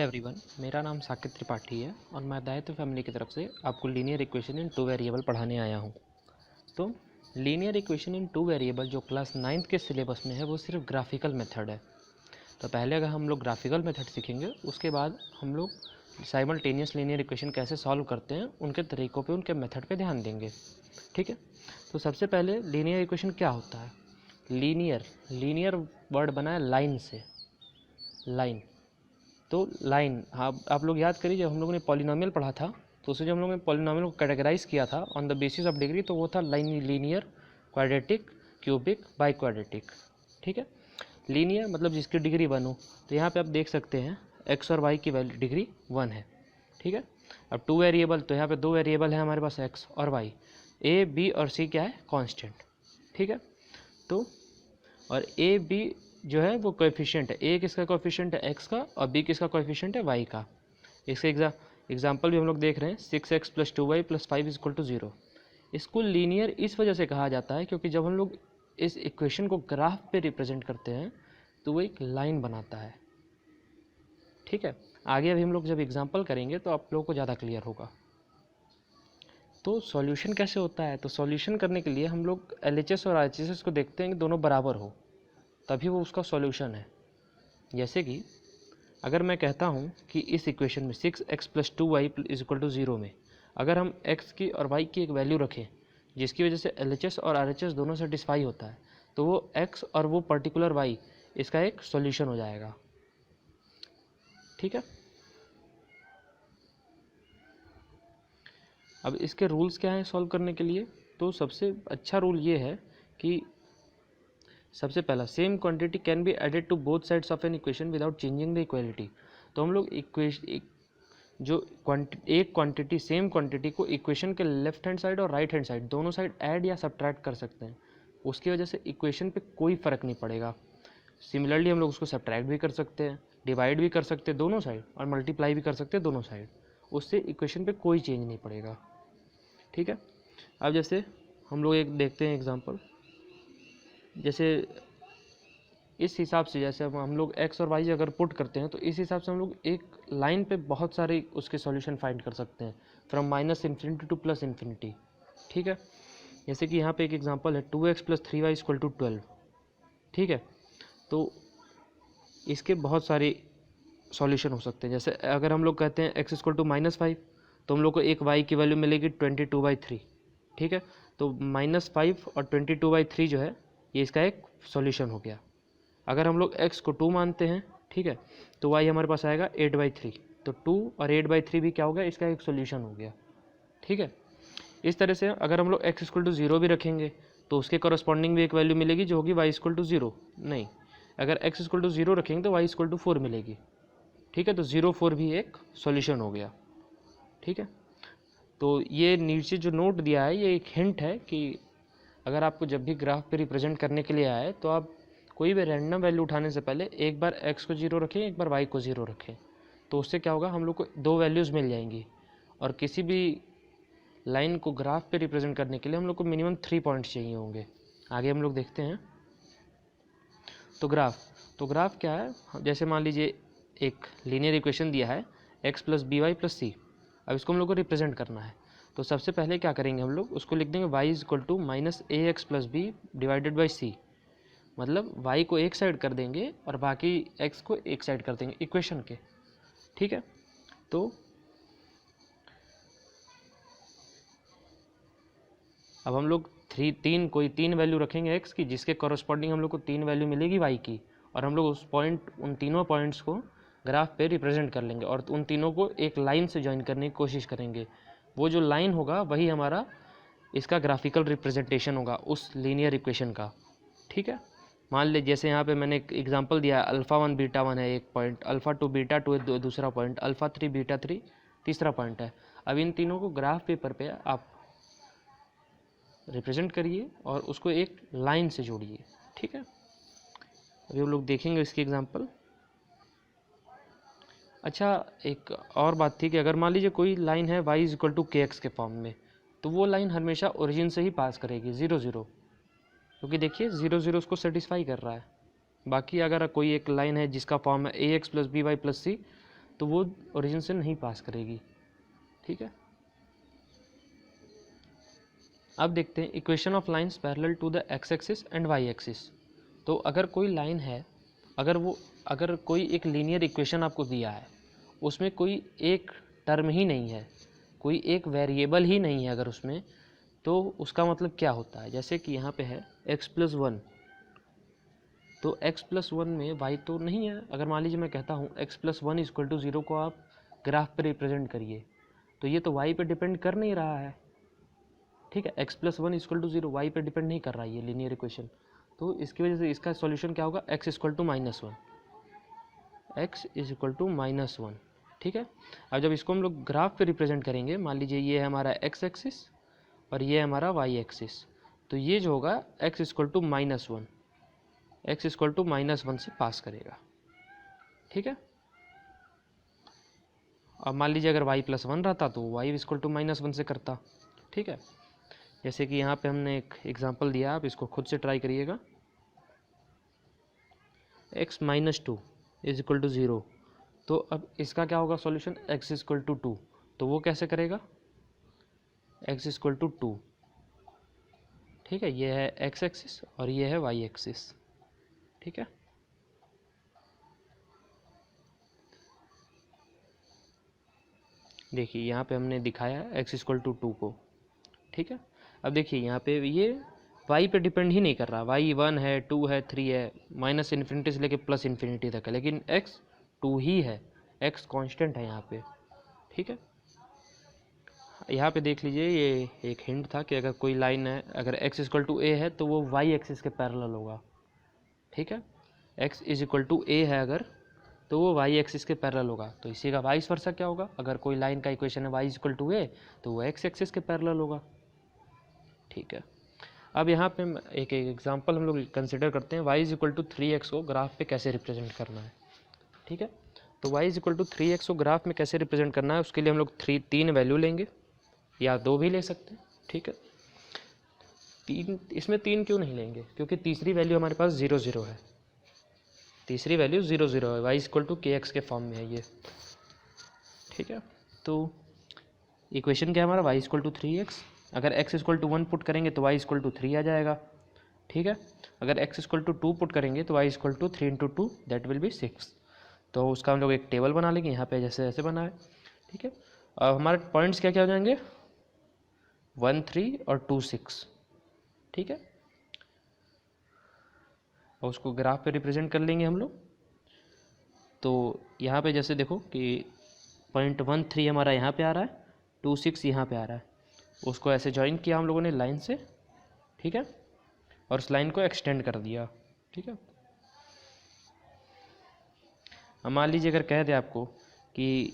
Everyone, मेरा नाम साकेत त्रिपाठी है और मैं दायित्व फैमिली की तरफ से आपको लीनियर इक्वेशन इन टू वेरिएबल पढ़ाने आया हूँ। तो लीनियर इक्वेशन इन टू वेरिएबल जो क्लास 9th के सिलेबस में है वो सिर्फ ग्राफिकल मेथड है। तो पहले अगर हम लोग ग्राफिकल मेथड सीखेंगे, उसके बाद हम लोग साइमल्टेनियस लीनियर इक्वेशन कैसे सॉल्व करते हैं उनके तरीक़ों पे, उनके मेथड पे ध्यान देंगे। ठीक है, तो सबसे पहले लीनियर इक्वेशन क्या होता है। लीनियर वर्ड बना है लाइन से, लाइन। तो लाइन, आप लोग याद करिए, जब हम लोगों ने पॉलिनोमियल पढ़ा था तो उससे जब हम लोगों ने पॉलिनोमियल को कैटेगराइज किया था on the basis of degree, तो वो था linear, quadratic, cubic, by quadratic. ठीक है, लीनियर मतलब जिसकी डिग्री 1 हो। तो यहाँ पे आप देख सकते हैं एक्स और वाई की वैल्यू डिग्री 1 है। ठीक है, अब टू वेरिएबल, तो यहाँ पे दो वेरिएबल है हमारे पास, एक्स और वाई। ए बी और सी क्या है, कॉन्स्टेंट। ठीक है, तो और ए बी जो है वो कोएफिशिएंट है। ए किसका कोएफिशिएंट है, एक्स का, और बी किसका कोएफिशिएंट है, वाई का। इसके एग्जाम्पल भी हम लोग देख रहे हैं, 6x + 2y + 5 = 0। इसको लीनियर इस वजह से कहा जाता है क्योंकि जब हम लोग इस इक्वेशन को ग्राफ पे रिप्रेजेंट करते हैं तो वो एक लाइन बनाता है। ठीक है, आगे अभी हम लोग जब एग्जाम्पल करेंगे तो आप लोगों को ज़्यादा क्लियर होगा। तो सॉल्यूशन कैसे होता है, तो सॉल्यूशन करने के लिए हम लोग LHS और RHS को देखते हैं कि दोनों बराबर हो, तभी वो उसका सॉल्यूशन है। जैसे कि अगर मैं कहता हूँ कि इस इक्वेशन में 6x + 2y = 0 में अगर हम x की और y की एक वैल्यू रखें जिसकी वजह से LHS और RHS दोनों सेटिस्फाई होता है, तो वो x और वो पर्टिकुलर y इसका एक सॉल्यूशन हो जाएगा। ठीक है, अब इसके रूल्स क्या हैं सॉल्व करने के लिए। तो सबसे अच्छा रूल ये है कि सबसे पहला, same quantity can be added to both sides of an equation without changing the equality. तो हम लोग एक क्वांटिटी, सेम क्वांटिटी को इक्वेशन के लेफ्ट हैंड साइड और राइट हैंड साइड दोनों साइड ऐड या सब्ट्रैक्ट कर सकते हैं। उसकी वजह से इक्वेशन पे कोई फ़र्क नहीं पड़ेगा। सिमिलरली हम लोग उसको सब्ट्रैक्ट भी कर सकते हैं, डिवाइड भी कर सकते हैं दोनों साइड, और मल्टीप्लाई भी कर सकते हैं दोनों साइड। उससे इक्वेशन पे कोई चेंज नहीं पड़ेगा। ठीक है, अब जैसे हम लोग एक देखते हैं एग्जांपल, जैसे इस हिसाब से, जैसे हम लोग x और y अगर पुट करते हैं तो इस हिसाब से हम लोग एक लाइन पे बहुत सारे उसके सॉल्यूशन फाइंड कर सकते हैं, फ्रॉम -∞ टू +∞। ठीक है, जैसे कि यहाँ पे एक एग्जांपल है 2x + 3y = 12। ठीक है, तो इसके बहुत सारे सॉल्यूशन हो सकते हैं। जैसे अगर हम लोग कहते हैं x = -5, तो हम लोग को एक y की वैल्यू मिलेगी 22/3। ठीक है, तो -5 और 22/3 जो है ये इसका एक सॉल्यूशन हो गया। अगर हम लोग x को 2 मानते हैं, ठीक है, तो y हमारे पास आएगा 8/3। तो 2 और 8/3 भी क्या हो गया, इसका एक सॉल्यूशन हो गया। ठीक है, इस तरह से अगर हम लोग x = 0 भी रखेंगे तो उसके कॉरस्पॉन्डिंग भी एक वैल्यू मिलेगी जो होगी y = 0। नहीं, अगर x = 0 रखेंगे तो y = 4 मिलेगी। ठीक है, तो 0, 4 भी एक सॉल्यूशन हो गया। ठीक है, तो ये नीचे जो नोट दिया है ये एक हिंट है कि अगर आपको जब भी ग्राफ पे रिप्रेजेंट करने के लिए आए तो आप कोई भी रैंडम वैल्यू उठाने से पहले एक बार x को 0 रखें, एक बार y को 0 रखें। तो उससे क्या होगा, हम लोग को दो वैल्यूज़ मिल जाएंगी। और किसी भी लाइन को ग्राफ पे रिप्रेजेंट करने के लिए हम लोग को मिनिमम 3 पॉइंट्स चाहिए होंगे। आगे हम लोग देखते हैं। तो ग्राफ क्या है, जैसे मान लीजिए एक लीनियर इक्वेशन दिया है x + by + c। अब इसको हम लोग को रिप्रेजेंट करना है, तो सबसे पहले क्या करेंगे, हम लोग उसको लिख देंगे y = -ax + b / c। मतलब y को एक साइड कर देंगे और बाकी x को एक साइड कर देंगे इक्वेशन के। ठीक है, तो अब हम लोग कोई तीन वैल्यू रखेंगे x की, जिसके कॉरस्पॉन्डिंग हम लोग को 3 वैल्यू मिलेगी y की, और हम लोग उन तीनों पॉइंट्स को ग्राफ पे रिप्रेजेंट कर लेंगे और उन तीनों को एक लाइन से ज्वाइन करने की कोशिश करेंगे। वो जो लाइन होगा वही हमारा इसका ग्राफिकल रिप्रेजेंटेशन होगा उस लीनियर इक्वेशन का। ठीक है, मान ले जैसे यहाँ पे मैंने एक एग्जांपल दिया है, α1 β1 है एक पॉइंट, α2 β2 है दूसरा पॉइंट, α3 β3 तीसरा पॉइंट है। अब इन तीनों को ग्राफ पेपर पे आप रिप्रेजेंट करिए और उसको एक लाइन से जोड़िए। ठीक है, अभी हम लोग देखेंगे इसकी एग्जांपल। अच्छा, एक और बात थी कि अगर मान लीजिए कोई लाइन है y = kx के फॉर्म में, तो वो लाइन हमेशा ओरिजिन से ही पास करेगी 0, 0, क्योंकि देखिए 0, 0 उसको सेटिस्फाई कर रहा है। बाकी अगर कोई एक लाइन है जिसका फॉर्म है ax + by + c, तो वो ओरिजिन से नहीं पास करेगी। ठीक है, अब देखते हैं equation of lines parallel to the X axis and Y axis. तो अगर कोई लाइन है, अगर कोई एक लीनियर इक्वेशन आपको दिया है, उसमें कोई एक टर्म ही नहीं है, कोई एक वेरिएबल ही नहीं है अगर उसमें, तो उसका मतलब क्या होता है। जैसे कि यहाँ पे है x+1, तो x+1 में y तो नहीं है। अगर मान लीजिए मैं कहता हूँ x+1 = 0 को आप ग्राफ पे रिप्रेजेंट करिए, तो ये तो y पे डिपेंड कर नहीं रहा है। ठीक है, x+1 = 0 y पे डिपेंड नहीं कर रहा है ये लीनियर इक्वेशन। तो इसकी वजह से इसका सॉल्यूशन क्या होगा, x = -1। ठीक है, अब जब इसको हम लोग ग्राफ पे रिप्रेजेंट करेंगे, मान लीजिए ये है हमारा x एक्सिस और ये है हमारा y एक्सिस, तो ये जो होगा x = -1 से पास करेगा। ठीक है, अब मान लीजिए अगर y+1 रहता तो y = -1 से करता। ठीक है, जैसे कि यहाँ पे हमने एक एग्जांपल दिया, आप इसको खुद से ट्राई करिएगा। x - 2 = 0, तो अब इसका क्या होगा सॉल्यूशन, x = 2, तो वो कैसे करेगा, x = 2। ठीक है, ये है x एक्सिस और ये है y एक्सिस। ठीक है, देखिए यहाँ पे हमने दिखाया है x = 2 को। ठीक है, अब देखिए यहाँ पे ये y पे डिपेंड ही नहीं कर रहा, y 1 है, 2 है, 3 है, -∞ से लेके +∞ तक है, लेकिन x 2 ही है, x कांस्टेंट है यहाँ पे। ठीक है, यहाँ पे देख लीजिए, ये एक हिंट था कि अगर कोई लाइन है, अगर x = a है तो वो y एक्सिस के पैरेलल होगा। ठीक है, x = a है अगर, तो वो y एक्सिस के पैरेलल होगा। तो इसी का वाइस वर्सा क्या होगा, अगर कोई लाइन का इक्वेशन है y = a, तो वो x एक्सिस के पैरेलल होगा। ठीक है, अब यहाँ पे एक एग्जांपल हम लोग कंसिडर करते हैं, y = 3x को ग्राफ पे कैसे रिप्रेजेंट करना है। ठीक है, तो y = 3x को ग्राफ में कैसे रिप्रेजेंट करना है, उसके लिए हम लोग तीन वैल्यू लेंगे, या 2 भी ले सकते हैं। ठीक है, इसमें 3 क्यों नहीं लेंगे, क्योंकि तीसरी वैल्यू हमारे पास 0 0 है, तीसरी वैल्यू 0 0 है, y = kx के फॉर्म में है ये। ठीक है, तो इक्वेशन क्या है हमारा, y = 3x, अगर x = 1 पुट करेंगे तो y = 3 आ जाएगा। ठीक है, अगर x = 2 पुट करेंगे तो y = 3 × 2 दैट विल बी 6। तो उसका हम लोग एक टेबल बना लेंगे, यहाँ पे जैसे ऐसे बना है। ठीक है, अब हमारे पॉइंट्स क्या क्या हो जाएंगे, 1 3 और 2 6। ठीक है, और उसको ग्राफ पे रिप्रेजेंट कर लेंगे हम लोग। तो यहाँ पे जैसे देखो कि पॉइंट 1 3 हमारा यहाँ पे आ रहा है, 2 6 यहाँ पे आ रहा है, उसको ऐसे ज्वाइन किया हम लोगों ने लाइन से। ठीक है, और उस लाइन को एक्सटेंड कर दिया। ठीक है, अब मान लीजिए अगर कह दे आपको कि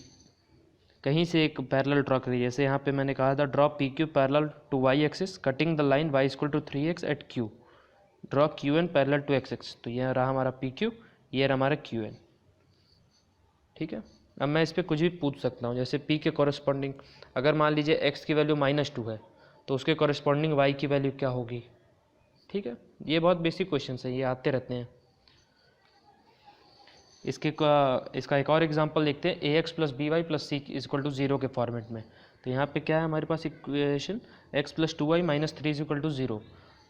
कहीं से एक पैरेलल ड्रॉ करिए, जैसे यहाँ पे मैंने कहा था draw PQ parallel to y axis cutting the line y = 3x at Q, draw QN parallel to x axis. तो ये रहा हमारा PQ, ये रहा हमारा QN। ठीक है, अब मैं इस पर कुछ भी पूछ सकता हूँ, जैसे P के कॉरस्पॉन्डिंग अगर मान लीजिए x की वैल्यू -2 है, तो उसके कॉरस्पॉन्डिंग y की वैल्यू क्या होगी। ठीक है, ये बहुत बेसिक क्वेश्चन है, ये आते रहते हैं। इसका एक और एग्जांपल देखते हैं, ax + by + c = 0 के फॉर्मेट में। तो यहाँ पे क्या है हमारे पास इक्वेशन, x + 2y - 3 = 0।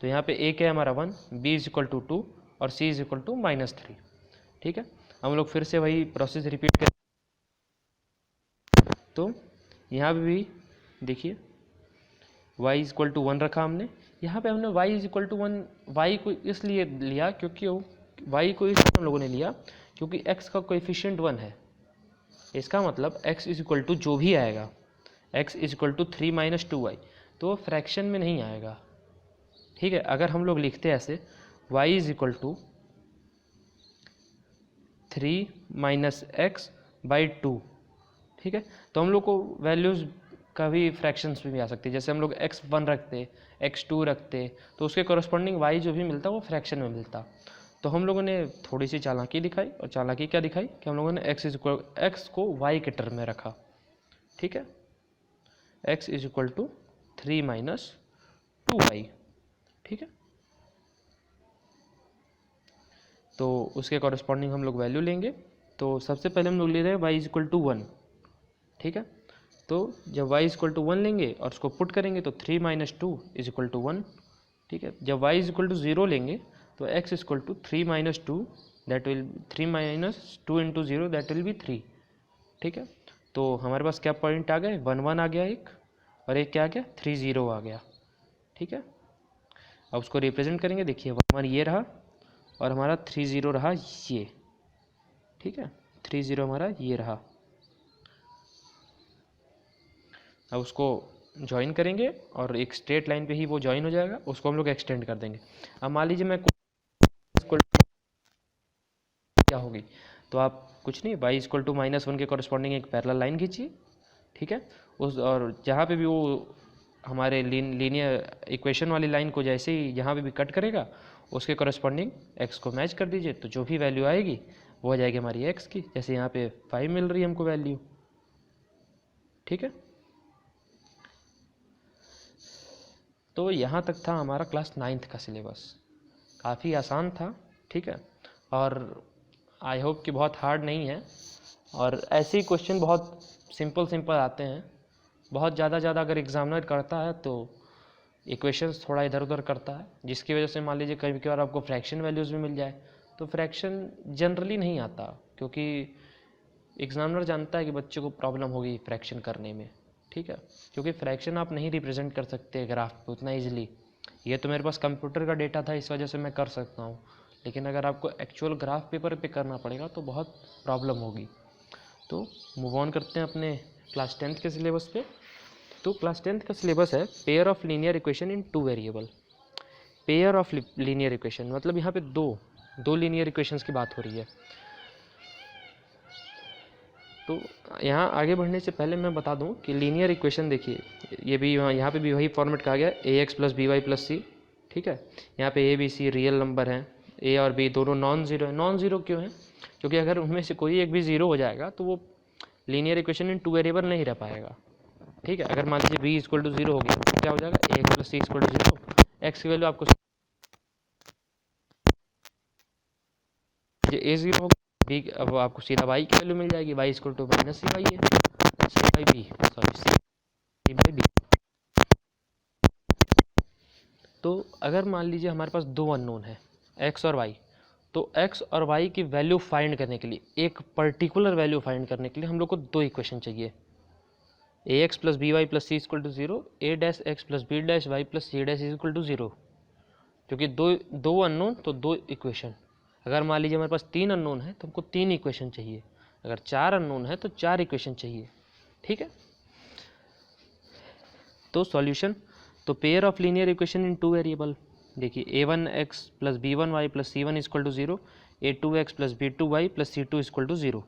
तो यहाँ पे a क्या है हमारा 1, b = 2 और c = -3। ठीक है, हम लोग फिर से वही प्रोसेस रिपीट करें। तो यहाँ पे भी देखिए y = 1 रखा हमने, यहाँ पे हमने y = 1 y को इसलिए लिया क्योंकि y को इसलिए हम लोगों ने लिया क्योंकि x का कोएफिशिएंट 1 है। इसका मतलब x = जो भी आएगा, x = 3 - 2y, तो वो फ्रैक्शन में नहीं आएगा। ठीक है, अगर हम लोग लिखते हैं ऐसे y = 3 - x/2। ठीक है, तो हम लोग को वैल्यूज़ का भी फ्रैक्शंस में भी आ सकती है, जैसे हम लोग x1 रखते, x2 रखते, तो उसके कॉरस्पॉन्डिंग y जो भी मिलता वो फ्रैक्शन में मिलता। तो हम लोगों ने थोड़ी सी चालाकी दिखाई, और चालाकी क्या दिखाई कि हम लोगों ने x को y के टर्म में रखा। ठीक है, x = 3 - 2y। ठीक है, तो उसके कॉरस्पॉन्डिंग हम लोग वैल्यू लेंगे। तो सबसे पहले हम लोग ले रहे हैं y इज इक्वल टू 1, ठीक है। तो जब y इज इक्वल टू 1 लेंगे और उसको पुट करेंगे तो 3 माइनस 2 इज इक्वल टू 1, ठीक है। जब y इज इक्वल टू 0 लेंगे तो x is equal to 3 minus 2 that will 3 minus 2 into 0 that will be 3, ठीक है। तो हमारे पास क्या पॉइंट आ गए, 1 1 आ गया एक, और एक क्या आ गया, 3 0 आ गया, ठीक है। अब उसको रिप्रेजेंट करेंगे, देखिए 1 1 ये रहा और हमारा 3 0 रहा ये, ठीक है। 3 0 हमारा ये रहा। अब उसको ज्वाइन करेंगे और एक स्ट्रेट लाइन पे ही वो ज्वाइन हो जाएगा, उसको हम लोग एक्सटेंड कर देंगे। अब मान लीजिए मैं क्या होगी, तो आप कुछ नहीं, y इक्वल टू -1 के कॉरस्पॉन्डिंग एक पैरेलल लाइन खींचिए, ठीक है। उस और जहाँ पे भी वो हमारे लीनियर इक्वेशन वाली लाइन को जैसे ही जहाँ पे भी कट करेगा उसके कॉरस्पॉन्डिंग x को मैच कर दीजिए, तो जो भी वैल्यू आएगी वो हो जाएगी हमारी x की। जैसे यहाँ पे 5 मिल रही है हमको वैल्यू, ठीक है। तो यहाँ तक था हमारा क्लास 9th का सिलेबस, काफ़ी आसान था, ठीक है। और आई होप कि बहुत हार्ड नहीं है, और ऐसे ही क्वेश्चन बहुत सिंपल आते हैं। बहुत ज़्यादा अगर एग्जामिनर करता है तो इक्वेशंस थोड़ा इधर उधर करता है, जिसकी वजह से मान लीजिए कभी कभार आपको फ्रैक्शन वैल्यूज़ भी मिल जाए, तो फ्रैक्शन जनरली नहीं आता, क्योंकि एग्जामिनर जानता है कि बच्चे को प्रॉब्लम होगी फ्रैक्शन करने में, ठीक है। क्योंकि फ्रैक्शन आप नहीं रिप्रेजेंट कर सकते ग्राफ पे उतना ईजिली। ये तो मेरे पास कंप्यूटर का डेटा था, इस वजह से मैं कर सकता हूँ, लेकिन अगर आपको एक्चुअल ग्राफ पेपर पे करना पड़ेगा तो बहुत प्रॉब्लम होगी। तो मूव ऑन करते हैं अपने क्लास 10th के सिलेबस पे। तो क्लास 10th का सिलेबस है pair of linear equation in 2 variable. Pair of linear equation मतलब यहाँ पे दो लीनियर इक्वेशंस की बात हो रही है। तो यहाँ आगे बढ़ने से पहले मैं बता दूं कि लीनियर इक्वेशन देखिए, ये भी यहाँ पे भी वही फॉर्मेट कहा गया है, ax प्लस by प्लस सी, ठीक है। यहाँ पे a b c real number हैं, a और b दोनों नॉन ज़ीरो है। नॉन ज़ीरो क्यों है, क्योंकि अगर उनमें से कोई एक भी ज़ीरो हो जाएगा तो वो लीनियर इक्वेशन इन 2 वेरिएबल नहीं रह पाएगा, ठीक है। अगर मान लीजिए b इक्वल टू 0 हो गया तो क्या हो जाएगा, ax plus c equal to 0, x की वैल्यू आपको a 0 होगा, b अब आपको सीधा y की वैल्यू मिल जाएगी, y equal to minus C Y है, C by B, sorry C by B. तो अगर मान लीजिए हमारे पास दो अननोन है x और y, तो x और y की वैल्यू फाइंड करने के लिए, एक पर्टिकुलर वैल्यू फाइंड करने के लिए हम लोग को दो इक्वेशन चाहिए, ax plus b y plus c equal to 0, a dash x plus b dash y plus c dash is equal to 0। क्योंकि दो अननोन तो दो इक्वेशन। अगर मान लीजिए हमारे पास 3 अननोन है तो हमको 3 इक्वेशन चाहिए, अगर 4 अननोन है तो 4 इक्वेशन चाहिए, ठीक है। तो सॉल्यूशन, तो pair of linear equation in 2 variable, देखिए a1x plus b1y plus c1 equal to 0, a2x plus b2y plus c2 equal to 0,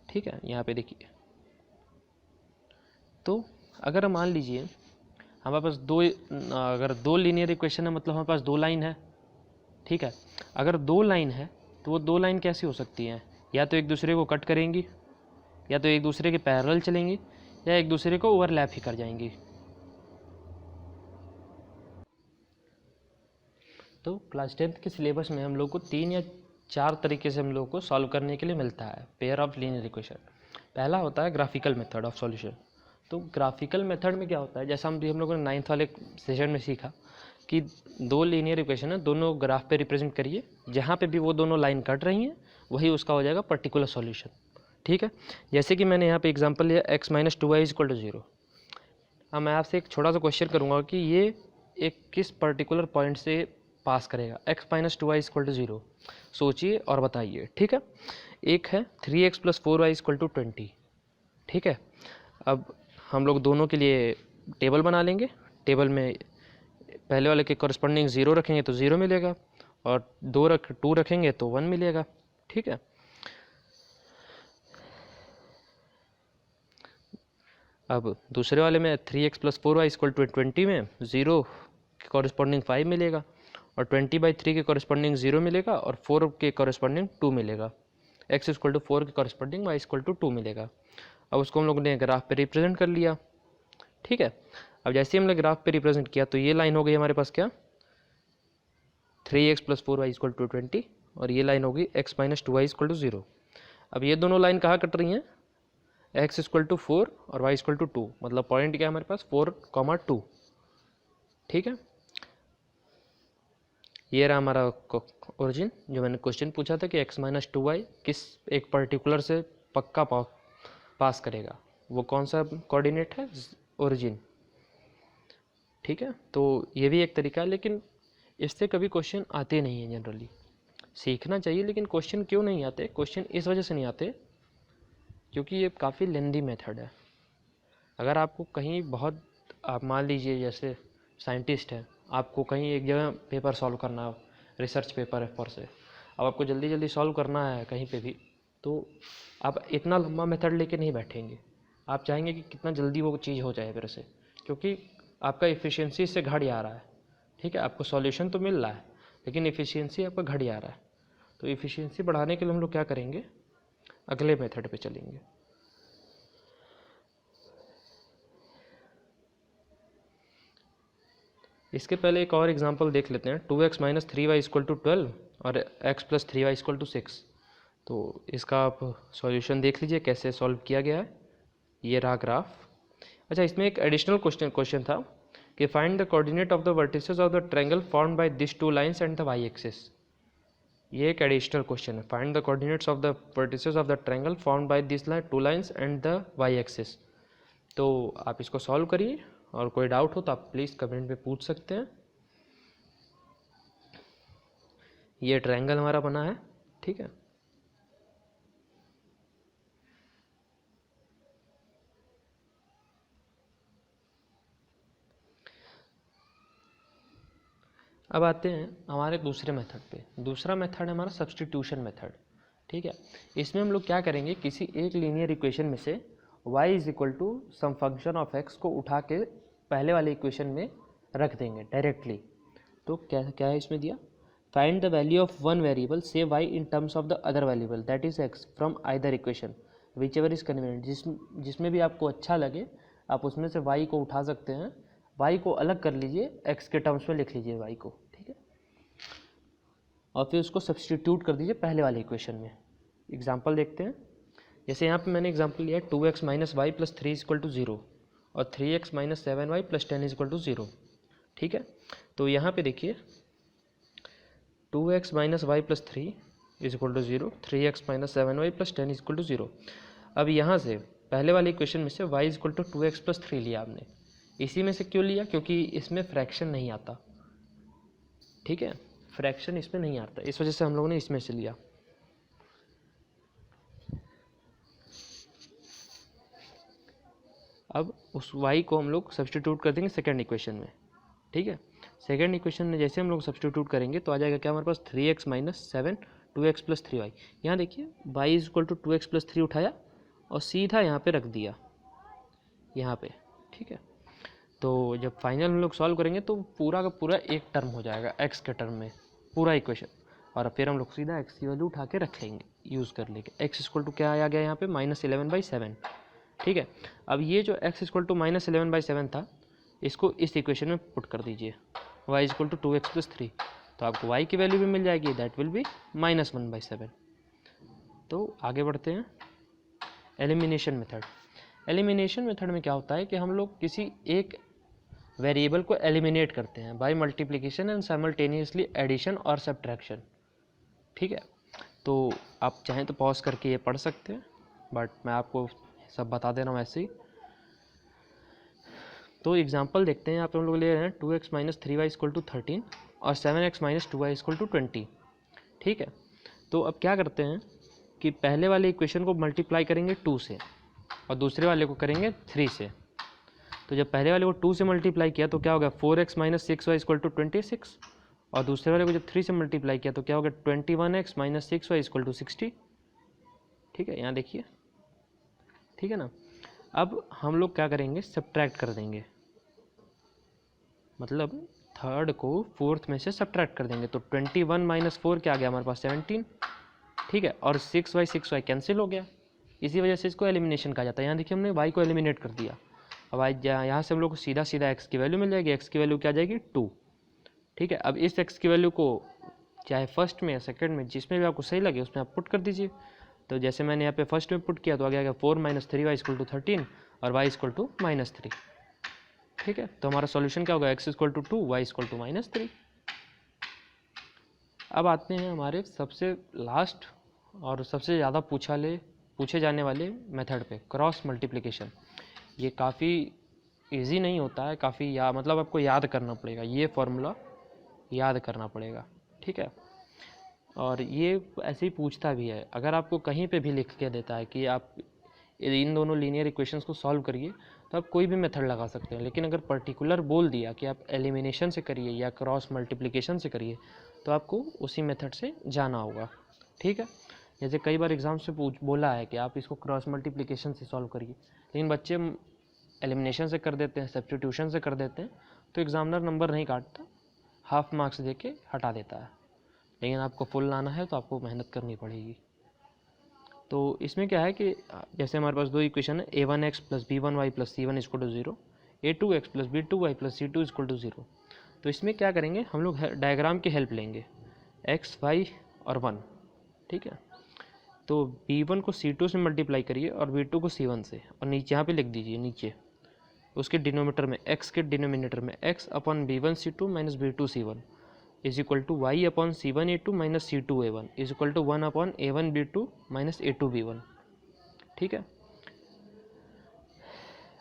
ठीक है। यहाँ पे देखिए, तो अगर मान लीजिए हमारे पास अगर दो लीनियर इक्वेशन है, मतलब हमारे पास दो लाइन है, ठीक है। अगर दो लाइन है तो वो दो लाइन कैसी हो सकती हैं, या तो एक दूसरे को कट करेंगी, या तो एक दूसरे के पैरेलल चलेंगी, या एक दूसरे को ओवरलैप ही कर जाएंगी। तो क्लास 10th के सिलेबस में हम लोग को 3 या 4 तरीके से हम लोग को सॉल्व करने के लिए मिलता है पेयर ऑफ लीनियर इक्वेशन। पहला होता है ग्राफिकल मेथड ऑफ सॉल्यूशन। तो ग्राफिकल मेथड में क्या होता है, जैसा हम लोगों ने 9th वाले सेशन में सीखा कि दो लीनियर इक्वेशन है, दोनों ग्राफ पे रिप्रेजेंट करिए, जहाँ पे भी वो दोनों लाइन कट रही हैं वही उसका हो जाएगा पर्टिकुलर सॉल्यूशन, ठीक है। जैसे कि मैंने यहाँ पे एग्जांपल लिया x minus 2y equal to 0। अब मैं आपसे एक छोटा सा क्वेश्चन करूँगा कि ये एक किस पर्टिकुलर पॉइंट से पास करेगा, x minus 2y equal to 0, सोचिए और बताइए, ठीक है। एक है 3x plus 4y equal to 20, ठीक है। अब हम लोग दोनों के लिए टेबल बना लेंगे, टेबल में पहले वाले के कॉरस्पॉन्डिंग 0 रखेंगे तो 0 मिलेगा, और 2 रखेंगे तो 1 मिलेगा, ठीक है। अब दूसरे वाले में 3x plus 4y equal to 20 में 0 के कॉरस्पॉन्डिंग 5 मिलेगा, और 20/3 के कॉरस्पॉन्डिंग 0 मिलेगा, और 4 के कॉरस्पॉन्डिंग 2 मिलेगा। x इक्वल टू 4 के कॉरस्पॉन्डिंग y इक्वल टू 2 मिलेगा। अब उसको हम लोग ने ग्राफ पे रिप्रेजेंट कर लिया, ठीक है। अब जैसे ही हमने ग्राफ पे रिप्रेजेंट किया तो ये लाइन हो गई हमारे पास क्या, 3x plus 4y equal to 20, और ये लाइन होगी x minus 2y equal to 0। अब ये दोनों लाइन कहाँ कट रही हैं, x इक्वल टू 4 और y इक्वल टू 2, मतलब पॉइंट क्या है हमारे पास 4, 2। ठीक है, ये रहा हमारा ओरिजिन जो मैंने क्वेश्चन पूछा था कि x माइनस 2y किस एक पर्टिकुलर से पक्का पास करेगा, वो कौन सा कोऑर्डिनेट है, ओरिजिन। ठीक है, तो ये भी एक तरीका है, लेकिन इससे कभी क्वेश्चन आते नहीं हैं जनरली। सीखना चाहिए, लेकिन क्वेश्चन क्यों नहीं आते, क्वेश्चन इस वजह से नहीं आते क्योंकि ये काफ़ी लेंदी मेथड है। अगर आपको कहीं बहुत, आप मान लीजिए जैसे साइंटिस्ट है, आपको कहीं एक जगह पेपर सॉल्व करना है, रिसर्च पेपर है फॉर से, अब आपको जल्दी जल्दी सॉल्व करना है कहीं पे भी, तो आप इतना लंबा मेथड लेके नहीं बैठेंगे। आप चाहेंगे कि कितना जल्दी वो चीज़ हो जाए मेरे से, क्योंकि आपका एफिशिएंसी इससे घट जा रहा है। ठीक है, आपको सॉल्यूशन तो मिल रहा है लेकिन एफिशिएंसी आपका घट जा रहा है। तो एफिशिएंसी बढ़ाने के लिए हम लोग क्या करेंगे, अगले मेथड पे चलेंगे। इसके पहले एक और एग्जांपल देख लेते हैं। 2x minus 3y equal to 12 और x plus 3y equal to 6। तो इसका आप सॉल्यूशन देख लीजिए कैसे सॉल्व किया गया है। ये रहा ग्राफ। अच्छा, इसमें एक एडिशनल क्वेश्चन था कि find the coordinate of the vertices of the triangle formed by this two lines and the y axis. ये एक एडिशनल क्वेश्चन है, find the coordinates of the vertices of the triangle formed by this two lines and the y axis. तो आप इसको solve करिए और कोई doubt हो तो आप प्लीज़ कमेंट में पूछ सकते हैं। ये ट्रायंगल हमारा बना है। ठीक है, अब आते हैं हमारे दूसरे मेथड पे। दूसरा मेथड है हमारा सब्स्टिट्यूशन मेथड। ठीक है, इसमें हम लोग क्या करेंगे, किसी एक लीनियर इक्वेशन में से y is equal to some function of x को उठा के पहले वाले इक्वेशन में रख देंगे डायरेक्टली। तो क्या क्या है इसमें दिया, find the value of one variable से y in terms of the other variable that is x from either equation which ever is convenient. जिसमें भी आपको अच्छा लगे आप उसमें से y को उठा सकते हैं, y को अलग कर लीजिए, x के टर्म्स में लिख लीजिए y को। ठीक है, और फिर उसको सब्स्टिट्यूट कर दीजिए पहले वाले इक्वेशन में। एग्जाम्पल देखते हैं। जैसे यहाँ पे मैंने एग्जाम्पल लिया 2x minus y plus 3 equal to 0 और 3x minus 7y plus 10 equal to 0। ठीक है, तो यहाँ पे देखिए 2x minus y plus 3 is equal to 0, 3x minus 7y plus 10 equal to 0। अब यहाँ से पहले वाले इक्वेशन में से y is equal to 2x plus 3 लिया आपने। इसी में से क्यों लिया, क्योंकि इसमें फ्रैक्शन नहीं आता। ठीक है, फ्रैक्शन इसमें नहीं आता, इस वजह से हम लोगों ने इसमें से लिया। अब उस y को हम लोग सब्स्टिट्यूट कर देंगे सेकंड इक्वेशन में। ठीक है, सेकंड इक्वेशन में जैसे हम लोग सब्स्टिट्यूट करेंगे तो आ जाएगा क्या हमारे पास 3x minus 7 2x plus 3y। यहाँ देखिए y is equal to 2x plus 3 उठाया और सीधा यहाँ पे रख दिया यहाँ पे। ठीक है, तो जब फाइनल हम लोग सॉल्व करेंगे तो पूरा का पूरा एक टर्म हो जाएगा x के टर्म में पूरा इक्वेशन, और फिर हम लोग सीधा x की वैल्यू उठा के रख लेंगे यूज़ कर लेंगे। x इक्वल टू क्या आ गया यहाँ पे -11/7। ठीक है, अब ये जो x इक्वल टू -11/7 था इसको इस इक्वेशन में पुट कर दीजिए, y equal to 2x plus 3, तो आपको y की वैल्यू भी मिल जाएगी, दैट विल बी -1/7। तो आगे बढ़ते हैं एलिमिनेशन मेथड। एलिमिनेशन मेथड में क्या होता है कि हम लोग किसी एक वेरिएबल को एलिमिनेट करते हैं by multiplication and simultaneously addition और सब्ट्रैक्शन। ठीक है, तो आप चाहें तो पॉज करके ये पढ़ सकते हैं, बट मैं आपको सब बता दे रहा हूँ ऐसे ही। तो एग्जांपल देखते हैं, यहाँ पे हम लोग ले रहे हैं 2x minus 3y equal to 13 और 7x minus 2y equal to 20। ठीक है, तो अब क्या करते हैं कि पहले वाले इक्वेशन को मल्टीप्लाई करेंगे 2 से और दूसरे वाले को करेंगे 3 से। तो जब पहले वाले को 2 से मल्टीप्लाई किया तो क्या होगा 4x minus 6y equal to 26, और दूसरे वाले को जब 3 से मल्टीप्लाई किया तो क्या होगा 21x minus 6y equal to 60। ठीक है, यहाँ देखिए। ठीक है ना, अब हम लोग क्या करेंगे, सब्ट्रैक्ट कर देंगे, मतलब थर्ड को फोर्थ में से सब्ट्रैक्ट कर देंगे। तो 21 माइनस 4 क्या आ गया हमारे पास 17। ठीक है, और 6y कैंसिल हो गया, इसी वजह से इसको एलिमिनेशन कहा जाता है। यहाँ देखिए हमने y को एलिमिनेट कर दिया। अब यहाँ से हम लोग को सीधा सीधा x की वैल्यू मिल जाएगी, x की वैल्यू क्या आ जाएगी 2। ठीक है, अब इस x की वैल्यू को चाहे फर्स्ट में या सेकंड में जिसमें भी आपको सही लगे उसमें आप पुट कर दीजिए। तो जैसे मैंने यहाँ पे फर्स्ट में पुट किया तो आ गया 4 - 3y = 13 और y = -3। ठीक है, तो हमारा सॉल्यूशन क्या होगा, x = 2, y = -3। अब आते हैं हमारे सबसे लास्ट और सबसे ज़्यादा पूछे जाने वाले मेथड पे, क्रॉस मल्टीप्लिकेशन। ये काफ़ी इजी नहीं होता है, काफ़ी मतलब आपको याद करना पड़ेगा, ये फॉर्मूला याद करना पड़ेगा। ठीक है, और ये ऐसे ही पूछता भी है, अगर आपको कहीं पे भी लिख के देता है कि आप इन दोनों लीनियर इक्वेशंस को सॉल्व करिए, तो आप कोई भी मेथड लगा सकते हैं। लेकिन अगर पर्टिकुलर बोल दिया कि आप एलिमिनेशन से करिए या क्रॉस मल्टीप्लिकेशन से करिए, तो आपको उसी मेथड से जाना होगा। ठीक है, जैसे कई बार एग्जाम से बोला है कि आप इसको क्रॉस मल्टीप्लिकेशन से सॉल्व करिए, लेकिन बच्चे एलिमिनेशन से कर देते हैं, सब्स्टिट्यूशन से कर देते हैं, तो एग्जामिनर नंबर नहीं काटता, हाफ मार्क्स दे के हटा देता है। लेकिन आपको फुल लाना है तो आपको मेहनत करनी पड़ेगी। तो इसमें क्या है कि जैसे हमारे पास दो इक्वेशन है, a1x + b1y + c1 = 0, a2x + b2y + c2 = 0। तो इसमें क्या करेंगे, हम लोग डायग्राम की हेल्प लेंगे, x, y और 1। ठीक है, तो b1 को c2 से मल्टीप्लाई करिए और b2 को c1 से, और नीचे यहाँ पे लिख दीजिए, नीचे उसके डिनोमीटर में x के डिनोमिनेटर में x/b1c2 - b2c1 = y/c1a2 - c2a1 = 1/a1b2 - a2b1। ठीक है,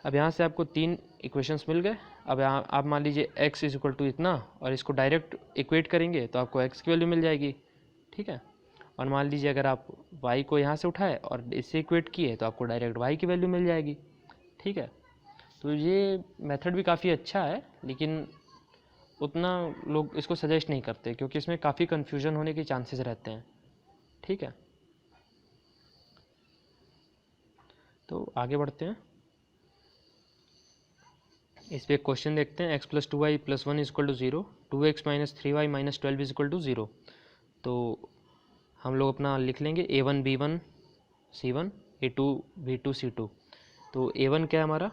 अब यहाँ से आपको 3 इक्वेशंस मिल गए। अब यहाँ आप मान लीजिए x = इतना, और इसको डायरेक्ट इक्वेट करेंगे तो आपको x की वैल्यू मिल जाएगी। ठीक है, और मान लीजिए अगर आप y को यहाँ से उठाए और इससे इक्वेट किए तो आपको डायरेक्ट y की वैल्यू मिल जाएगी। ठीक है, तो ये मेथड भी काफ़ी अच्छा है, लेकिन उतना लोग इसको सजेस्ट नहीं करते क्योंकि इसमें काफ़ी कन्फ्यूजन होने के चांसेस रहते हैं। ठीक है, तो आगे बढ़ते हैं, इस पर एक क्वेश्चन देखते हैं। x + 2y + 1 = 0, 2x - 3y - 12 = 0। तो हम लोग अपना लिख लेंगे a1 b1 c1, a2 b2 c2। तो a1 क्या है हमारा,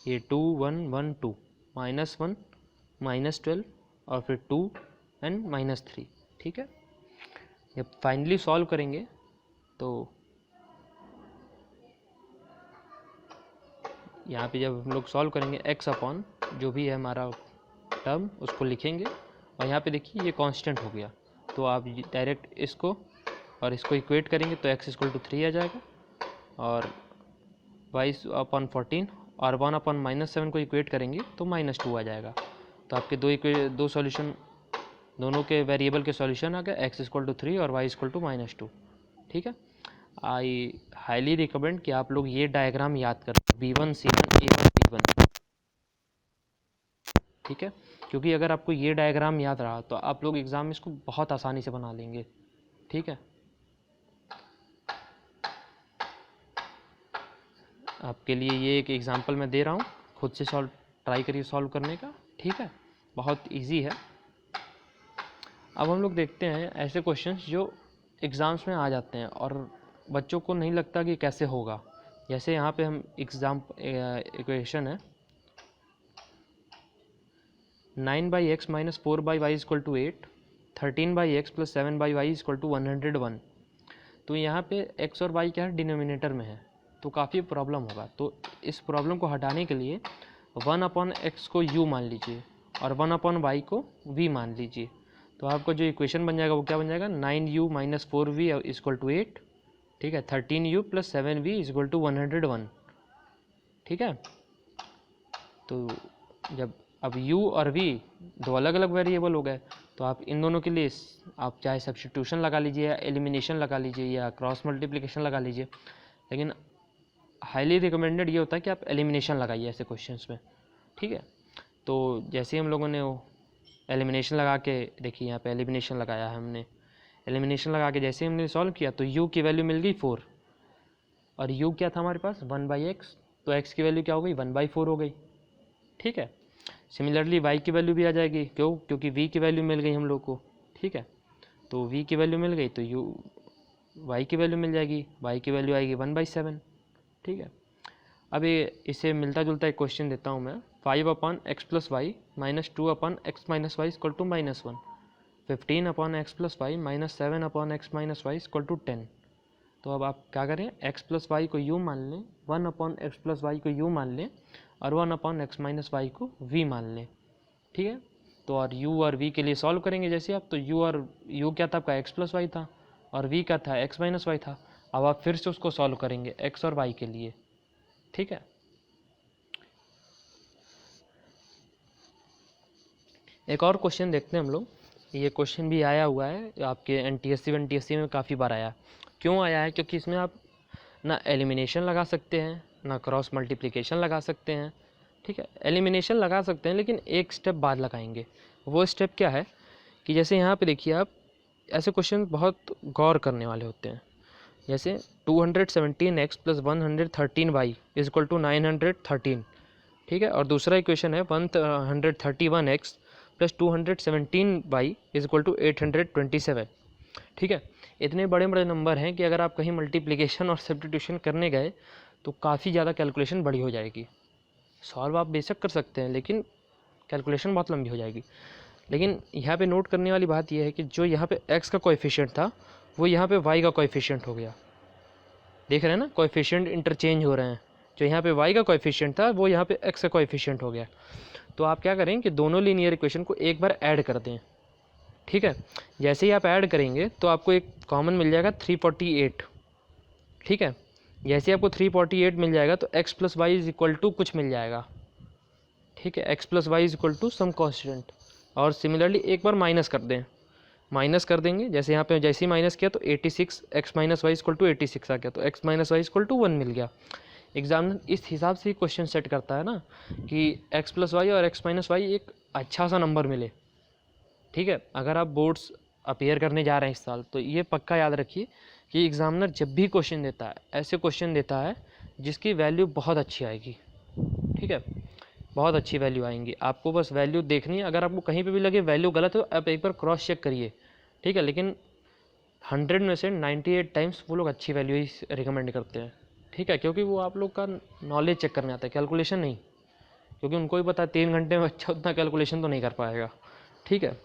a2 1 1 2 -1 -12 और फिर 2 एंड -3। ठीक है, जब फाइनली सॉल्व करेंगे तो यहाँ पे जब हम लोग सॉल्व करेंगे x/ जो भी है हमारा टर्म उसको लिखेंगे, और यहाँ पे देखिए ये कांस्टेंट हो गया, तो आप डायरेक्ट इसको और इसको इक्वेट करेंगे तो x = 3 आ जाएगा, और y/14 और 1/-7 को इक्वेट करेंगे तो -2 आ जाएगा। तो आपके दो सॉल्यूशन, दोनों के वेरिएबल के सॉल्यूशन आ गए, x = 3 और y = -2। ठीक है, आई हाईली रिकमेंड कि आप लोग ये डायग्राम याद करें, b1 c1 a1 b1। ठीक है, क्योंकि अगर आपको ये डायग्राम याद रहा तो आप लोग एग्ज़ाम में इसको बहुत आसानी से बना लेंगे। ठीक है, आपके लिए ये एक एग्जांपल मैं दे रहा हूँ, खुद से ट्राई करिए सॉल्व करने का। ठीक है, बहुत इजी है। अब हम लोग देखते हैं ऐसे क्वेश्चंस जो एग्ज़ाम्स में आ जाते हैं और बच्चों को नहीं लगता कि कैसे होगा। जैसे यहाँ पे हम इक्वेशन है 9/x - 4/y = 8, 13/x + 7/y = 101। तो यहाँ पे x और y क्या है, डिनोमिनेटर में है, तो काफ़ी प्रॉब्लम होगा। तो इस प्रॉब्लम को हटाने के लिए 1/x को u मान लीजिए और 1/y को v मान लीजिए। तो आपका जो इक्वेशन बन जाएगा वो क्या बन जाएगा, 9u - 4v = 8। ठीक है, 13u + 7v = 101। ठीक है, तो जब अब u और v दो अलग अलग वेरिएबल हो गए, तो आप इन दोनों के लिए आप चाहे सब्स्टिट्यूशन लगा लीजिए या एलिमिनेशन लगा लीजिए या क्रॉस मल्टीप्लिकेशन लगा लीजिए, लेकिन हाईली रिकमेंडेड ये होता है कि आप एलिमिनेशन लगाइए ऐसे क्वेश्चंस में। ठीक है, तो जैसे हम लोगों ने वो एलिमिनेशन लगा के, देखिए यहाँ पे एलिमिनेशन लगाया है हमने, एलिमिनेशन लगा के जैसे हमने सॉल्व किया तो u की वैल्यू मिल गई 4, और u क्या था हमारे पास 1/x, तो x की वैल्यू क्या हो गई 1/4 हो गई। ठीक है, सिमिलरली y की वैल्यू भी आ जाएगी, क्योंकि v की वैल्यू मिल गई हम लोग को। ठीक है, तो v की वैल्यू मिल गई तो y की वैल्यू मिल जाएगी, y की वैल्यू आएगी 1/7। ठीक है, अब ये इससे मिलता जुलता एक क्वेश्चन देता हूँ मैं, 5/x + y - 2/x - y = -1। 15 upon x plus y minus 7 upon x minus y equal to 10। तो अब आप क्या करें, एक्स प्लस वाई को यू मान लें, 1 अपॉन एक्स प्लस वाई को यू मान लें और 1 अपॉन एक्स माइनस वाई को वी मान लें। ठीक है, तो और u और v के लिए सॉल्व करेंगे जैसे आप, तो u क्या था आपका x प्लस वाई था और v का था x माइनस वाई था। अब आप फिर से उसको सॉल्व करेंगे x और y के लिए। ठीक है, एक और क्वेश्चन देखते हैं हम लोग। ये क्वेश्चन भी आया हुआ है आपके NTSC में काफ़ी बार आया। क्यों आया है, क्योंकि इसमें आप ना एलिमिनेशन लगा सकते हैं ना क्रॉस मल्टीप्लिकेशन लगा सकते हैं। ठीक है, एलिमिनेशन लगा सकते हैं लेकिन एक स्टेप बाद लगाएंगे। वो स्टेप क्या है कि जैसे यहाँ पे देखिए आप, ऐसे क्वेश्चन बहुत गौर करने वाले होते हैं। जैसे 217x plus 113y is equal to 913। ठीक है, और दूसरा इक्वेशन है 131x plus 217y is equal to 827। ठीक है, इतने बड़े बड़े नंबर हैं कि अगर आप कहीं मल्टीप्लिकेशन और सब्स्टिट्यूशन करने गए तो काफ़ी ज़्यादा कैलकुलेशन बड़ी हो जाएगी। सॉल्व आप बेशक कर सकते हैं लेकिन कैलकुलेशन बहुत लंबी हो जाएगी। लेकिन यहाँ पे नोट करने वाली बात यह है कि जो यहाँ पे x का कोएफिशिएंट था वो यहाँ पे y का कोएफिशिएंट हो गया। देख रहे हैं ना, कोएफिशिएंट इंटरचेंज हो रहे हैं। जो यहाँ पे y का कोएफिशिएंट था वो यहाँ पे x का कोएफिशिएंट हो गया। तो आप क्या करें कि दोनों लीनियर इक्वेशन को एक बार ऐड कर दें। ठीक है, जैसे ही आप ऐड करेंगे तो आपको एक कॉमन मिल जाएगा 348। ठीक है, जैसे आपको 348 मिल जाएगा तो x plus y is equal to कुछ मिल जाएगा। ठीक है, x plus y is equal to some constant. और सिमिलरली एक बार माइनस कर दें, माइनस कर देंगे। जैसे यहाँ पे जैसे ही माइनस किया तो 86 x minus y equal to 86 आ गया, तो x minus y equal to 1 मिल गया। एग्जामिनर इस हिसाब से ही क्वेश्चन सेट करता है ना कि x प्लस वाई और x माइनस वाई एक अच्छा सा नंबर मिले। ठीक है, अगर आप बोर्ड्स अपीयर करने जा रहे हैं इस साल तो ये पक्का याद रखिए कि एग्जामिनर जब भी क्वेश्चन देता है ऐसे क्वेश्चन देता है जिसकी वैल्यू बहुत अच्छी आएगी। ठीक है, बहुत अच्छी वैल्यू आएंगी। आपको बस वैल्यू देखनी है। अगर आपको कहीं पे भी लगे वैल्यू गलत हो आप एक बार क्रॉस चेक करिए। ठीक है, लेकिन 100 में से 98 टाइम्स वो लोग अच्छी वैल्यू ही रिकमेंड करते हैं। ठीक है, क्योंकि वो आप लोग का नॉलेज चेक करने आता है, कैलकुलेशन नहीं। क्योंकि उनको ही पता है 3 घंटे में अच्छा उतना कैलकुलेशन तो नहीं कर पाएगा। ठीक है,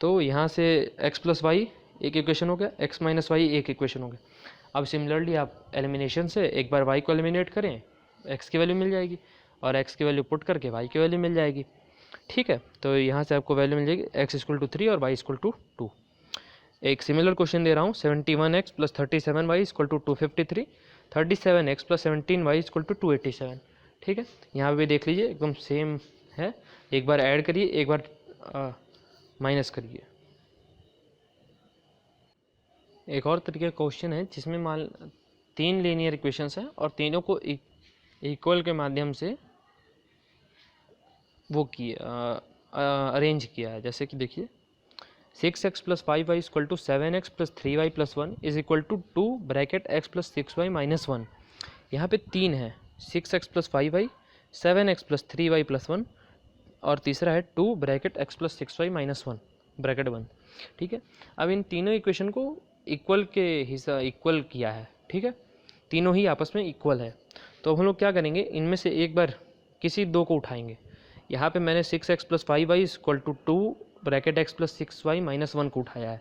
तो यहाँ से x प्लस वाई एक इक्वेशन हो गया, x माइनस वाई एक इक्वेशन हो गया। अब सिमिलरली आप एलिमिनेशन से एक बार y को एलिमिनेट करें, x की वैल्यू मिल जाएगी और x की वैल्यू पुट करके y की वैल्यू मिल जाएगी। ठीक है, तो यहाँ से आपको वैल्यू मिल जाएगी x इक्वल टू 3 और y इक्वल टू 2। एक सिमिलर क्वेश्चन दे रहा हूँ, 71x plus 37y equal to 253, 37x plus 17y equal to 287। ठीक है, यहाँ पे देख लीजिए एकदम सेम है। एक बार ऐड करिए, एक बार माइनस करिए। एक और तरीके का क्वेश्चन है जिसमें मान 3 लीनियर इक्वेशंस हैं और तीनों को इक्वल के माध्यम से वो किया अरेंज किया है। जैसे कि देखिए 6x plus 5y equal to 7x plus 3y plus 1 is equal to 2 bracket x plus 6y minus 1। यहाँ पे 3 है, 6x plus 5y, 7x plus 3y plus 1 और तीसरा है 2 bracket x plus 6y minus 1 bracket 1। ठीक है, अब इन तीनों इक्वेशन को इक्वल के हिस्सा इक्वल किया है। ठीक है, तीनों ही आपस में इक्वल है। तो हम लोग क्या करेंगे, इनमें से एक बार किसी दो को उठाएंगे। यहाँ पे मैंने 6x plus 5y equal to 2 bracket x plus 6y minus 1 को उठाया है।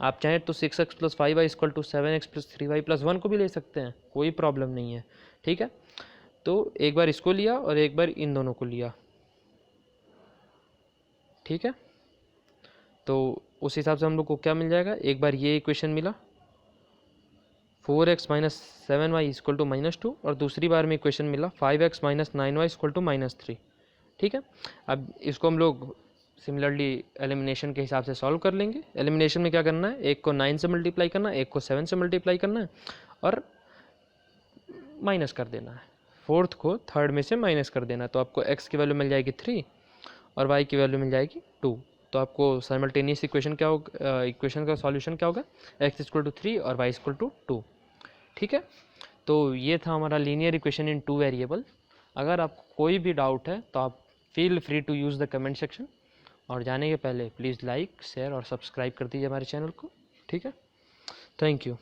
आप चाहें तो 6x plus 5y equal to 7x plus 3y plus 1 को भी ले सकते हैं, कोई प्रॉब्लम नहीं है। ठीक है, तो एक बार इसको लिया और एक बार इन दोनों को लिया। ठीक है, तो उस हिसाब से हम लोग को क्या मिल जाएगा, एक बार ये इक्वेशन मिला 4x minus 7y equal to minus 2 और दूसरी बार में इक्वेशन मिला 5x minus 9y equal to minus 3। ठीक है, अब इसको हम लोग सिमिलरली एलिमिनेशन के हिसाब से सॉल्व कर लेंगे। एलिमिनेशन में क्या करना है, एक को 9 से मल्टीप्लाई करना है, एक को 7 से मल्टीप्लाई करना है और माइनस कर देना है। फोर्थ को थर्ड में से माइनस कर देना है। तो आपको x की वैल्यू मिल जाएगी 3 और y की वैल्यू मिल जाएगी 2। तो आपको साइमल्टेनियस इक्वेशन क्या होगा, इक्वेशन का सॉल्यूशन क्या होगा, x इक्वल टू 3 और y इक्वल टू 2। ठीक है, तो ये था हमारा लीनियर इक्वेशन इन 2 वेरिएबल। अगर आपको कोई भी डाउट है तो आप feel free to use the comment section. और जाने के पहले प्लीज़ लाइक शेयर और सब्सक्राइब कर दीजिए हमारे चैनल को। ठीक है, थैंक यू।